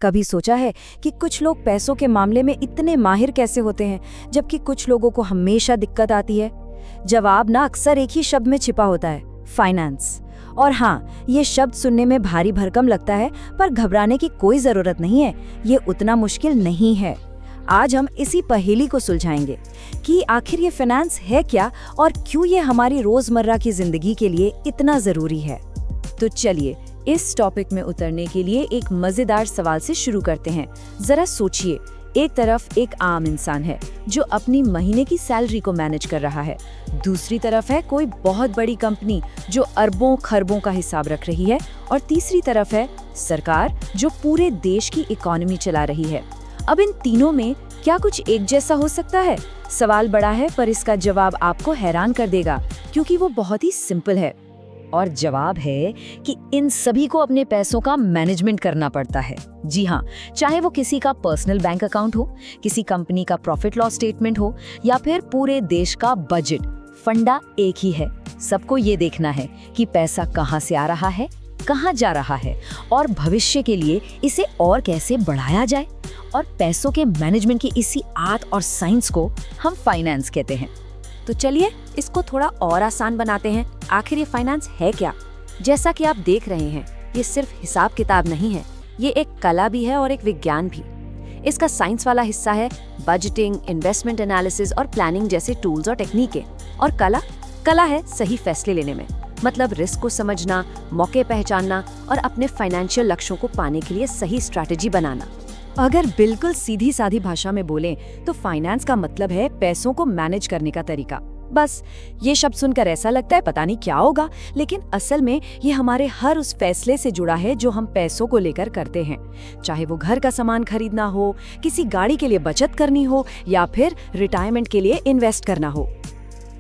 कभी सोचा है कि कुछ लोग पैसों के मामले में इतने माहिर कैसे होते हैं, जबकि कुछ लोगों को हमेशा दिक्कत आती है? जवाब ना अक्सर एक ही शब्द में छिपा होता है, फाइनेंस। और हाँ, ये शब्द सुनने में भारी भरकम लगता है, पर घबराने की कोई जरूरत नहीं है, ये उतना मुश्किल नहीं है। आज हम इसी पहेली को सुलझाएंगे कि आखिर ये फाइनेंस है क्या और क्यों ये हमारी रोजमर्रा की जिंदगी के लिए इतना जरूरी है। तो चलिए इस टॉपिक में उतरने के लिए एक मजेदार सवाल से शुरू करते हैं। जरा सोचिए, एक तरफ एक आम इंसान है जो अपनी महीने की सैलरी को मैनेज कर रहा है, दूसरी तरफ है कोई बहुत बड़ी कंपनी जो अरबों खरबों का हिसाब रख रही है, और तीसरी तरफ है सरकार जो पूरे देश की इकोनॉमी चला रही है। अब इन तीनों में क्या कुछ एक जैसा हो सकता है? सवाल बड़ा है, पर इसका जवाब आपको हैरान कर देगा, क्योंकि वो बहुत ही सिंपल है। और जवाब है कि इन सभी को अपने पैसों का मैनेजमेंट करना पड़ता है। जी हाँ, चाहे वो किसी का पर्सनल बैंक अकाउंट हो, किसी कंपनी का प्रॉफिट लॉस स्टेटमेंट हो, या फिर पूरे देश का बजट, फंडा एक ही है। सबको ये देखना है कि पैसा कहाँ से आ रहा है, कहाँ जा रहा है, और भविष्य के लिए इसे और कैसे बढ़ाया जाए। और पैसों के मैनेजमेंट की इसी आर्ट और साइंस को हम फाइनेंस कहते हैं। तो चलिए इसको थोड़ा और आसान बनाते हैं। आखिर ये फाइनेंस है क्या? जैसा कि आप देख रहे हैं, ये सिर्फ हिसाब किताब नहीं है, ये एक कला भी है और एक विज्ञान भी। इसका साइंस वाला हिस्सा है बजटिंग, इन्वेस्टमेंट एनालिसिस और प्लानिंग जैसे टूल्स और टेक्निकें। और कला है सही फैसले लेने में, मतलब रिस्क को समझना, मौके पहचानना और अपने फाइनेंशियल लक्ष्यों को पाने के लिए सही स्ट्रैटेजी बनाना। अगर बिल्कुल सीधी सादी भाषा में बोलें तो फाइनेंस का मतलब है पैसों को मैनेज करने का तरीका। बस ये शब्द सुनकर ऐसा लगता है पता नहीं क्या होगा, लेकिन असल में ये हमारे हर उस फैसले से जुड़ा है जो हम पैसों को लेकर करते हैं। चाहे वो घर का सामान खरीदना हो, किसी गाड़ी के लिए बचत करनी हो, या फिर रिटायरमेंट के लिए इन्वेस्ट करना हो।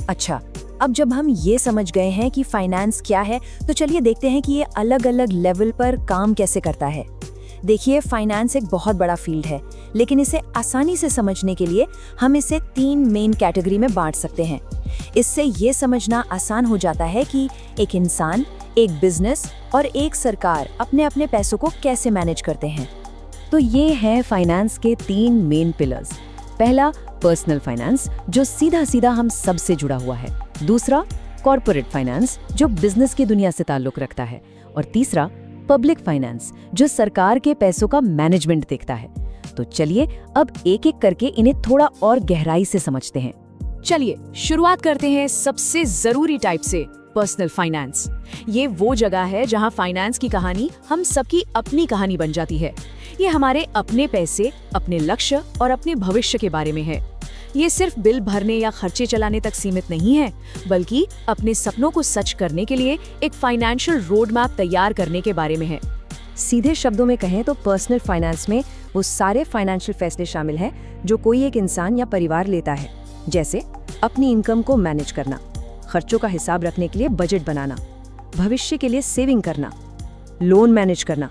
अच्छा, अब जब हम ये समझ गए हैं कि फाइनेंस क्या है, तो चलिए देखते हैं कि ये अलग अलग लेवल पर काम कैसे करता है। देखिए, फाइनेंस एक बहुत बड़ा फील्ड है, लेकिन इसे आसानी से समझने के लिए हम इसे 3 मेन कैटेगरी में बांट सकते हैं। इससे ये समझना आसान हो जाता है कि एक इंसान, एक बिजनेस और एक सरकार अपने अपने पैसों को कैसे मैनेज करते हैं। तो ये हैं फाइनेंस के 3 मेन पिलर्स। पहला, पर्सनल फाइनेंस, जो सीधा सीधा हम सब से जुड़ा हुआ है। दूसरा, कॉर्पोरेट फाइनेंस, जो बिजनेस की दुनिया से ताल्लुक रखता है। और तीसरा, पब्लिक फाइनेंस, जो सरकार के पैसों का मैनेजमेंट देखता है। तो चलिए अब एक एक करके इन्हें थोड़ा और गहराई से समझते हैं। चलिए शुरुआत करते हैं सबसे जरूरी टाइप से, पर्सनल फाइनेंस। ये वो जगह है जहां फाइनेंस की कहानी हम सबकी अपनी कहानी बन जाती है। ये हमारे अपने पैसे, अपने लक्ष्य और अपने भविष्य के बारे में है। ये सिर्फ बिल भरने या खर्चे चलाने तक सीमित नहीं है, बल्कि अपने सपनों को सच करने के लिए एक फाइनेंशियल रोड मैप तैयार करने के बारे में है। सीधे शब्दों में कहें तो पर्सनल फाइनेंस में वो सारे फाइनेंशियल फैसले शामिल हैं जो कोई एक इंसान या परिवार लेता है, जैसे अपनी इनकम को मैनेज करना, खर्चों का हिसाब रखने के लिए बजट बनाना, भविष्य के लिए सेविंग करना, लोन मैनेज करना,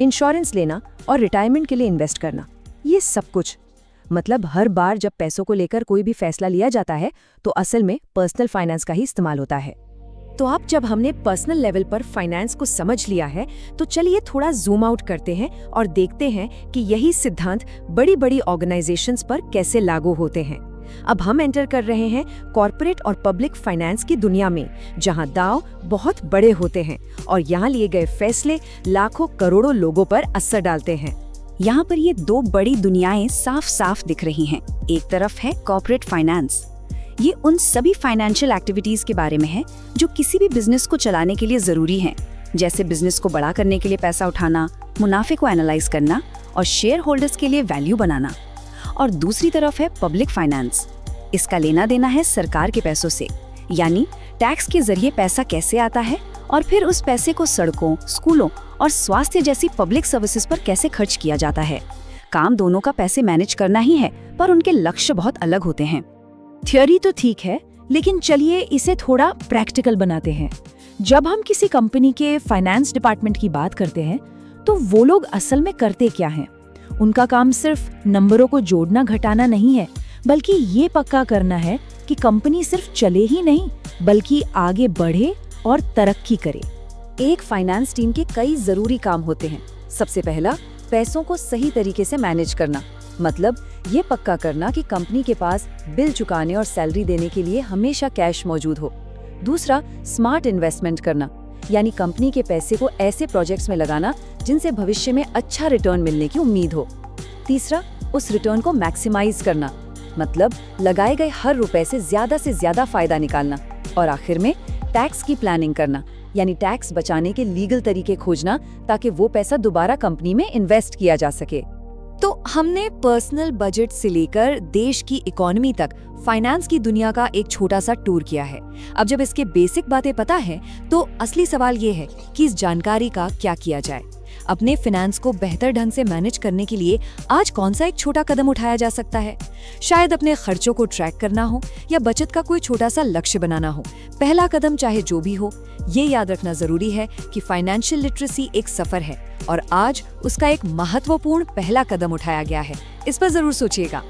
इंश्योरेंस लेना और रिटायरमेंट के लिए इन्वेस्ट करना। ये सब कुछ, मतलब हर बार जब पैसों को लेकर कोई भी फैसला लिया जाता है तो असल में पर्सनल फाइनेंस का ही इस्तेमाल होता है। तो अब जब हमने पर्सनल लेवल पर फाइनेंस को समझ लिया है, तो चलिए थोड़ा जूम आउट करते हैं और देखते हैं कि यही सिद्धांत बड़ी बड़ी ऑर्गेनाइजेशंस पर कैसे लागू होते हैं। अब हम एंटर कर रहे हैं कॉर्पोरेट और पब्लिक फाइनेंस की दुनिया में, जहां दांव बहुत बड़े होते हैं और यहाँ लिए गए फैसले लाखों करोड़ों लोगों पर असर डालते हैं। यहाँ पर ये 2 बड़ी दुनियाएं साफ साफ दिख रही हैं। एक तरफ है कॉर्पोरेट फाइनेंस। ये उन सभी फाइनेंशियल एक्टिविटीज के बारे में है जो किसी भी बिजनेस को चलाने के लिए जरूरी हैं, जैसे बिजनेस को बड़ा करने के लिए पैसा उठाना, मुनाफे को एनालाइज करना और शेयर होल्डर्स के लिए वैल्यू बनाना। और दूसरी तरफ है पब्लिक फाइनेंस। इसका लेना देना है सरकार के पैसों से, यानी टैक्स के जरिए पैसा कैसे आता है और फिर उस पैसे को सड़कों, स्कूलों और स्वास्थ्य जैसी पब्लिक सर्विसेज पर कैसे खर्च किया जाता है। काम दोनों का पैसे मैनेज करना ही है, पर उनके लक्ष्य बहुत अलग होते हैं। थ्योरी तो ठीक है, लेकिन चलिए इसे थोड़ा प्रैक्टिकल बनाते हैं। जब हम किसी कंपनी के फाइनेंस डिपार्टमेंट की बात करते हैं, तो वो लोग असल में करते क्या हैं? उनका काम सिर्फ नंबरों को जोड़ना घटाना नहीं है, बल्कि ये पक्का करना है कि कंपनी सिर्फ चले ही नहीं, बल्कि आगे बढ़े और तरक्की करे। एक फाइनेंस टीम के कई जरूरी काम होते हैं। सबसे पहला, पैसों को सही तरीके से मैनेज करना, मतलब ये पक्का करना कि कंपनी के पास बिल चुकाने और सैलरी देने के लिए हमेशा कैश मौजूद हो। दूसरा, स्मार्ट इन्वेस्टमेंट करना, यानी कंपनी के पैसे को ऐसे प्रोजेक्ट्स में लगाना जिनसे भविष्य में अच्छा रिटर्न मिलने की उम्मीद हो। तीसरा, उस रिटर्न को मैक्सिमाइज करना, मतलब लगाए गए हर रुपए से ज्यादा फायदा निकालना। और आखिर में टैक्स की प्लानिंग करना, यानी टैक्स बचाने के लीगल तरीके खोजना ताकि वो पैसा दोबारा कंपनी में इन्वेस्ट किया जा सके। तो हमने पर्सनल बजट से लेकर देश की इकोनॉमी तक फाइनेंस की दुनिया का एक छोटा सा टूर किया है। अब जब इसके बेसिक बातें पता है तो असली सवाल ये है कि इस जानकारी का क्या किया जाए। अपने फाइनेंस को बेहतर ढंग से मैनेज करने के लिए आज कौन सा एक छोटा कदम उठाया जा सकता है? शायद अपने खर्चों को ट्रैक करना हो या बचत का कोई छोटा सा लक्ष्य बनाना हो। पहला कदम चाहे जो भी हो, ये याद रखना जरूरी है कि फाइनेंशियल लिटरेसी एक सफर है और आज उसका एक महत्वपूर्ण पहला कदम उठाया गया है। इस पर जरूर सोचिएगा।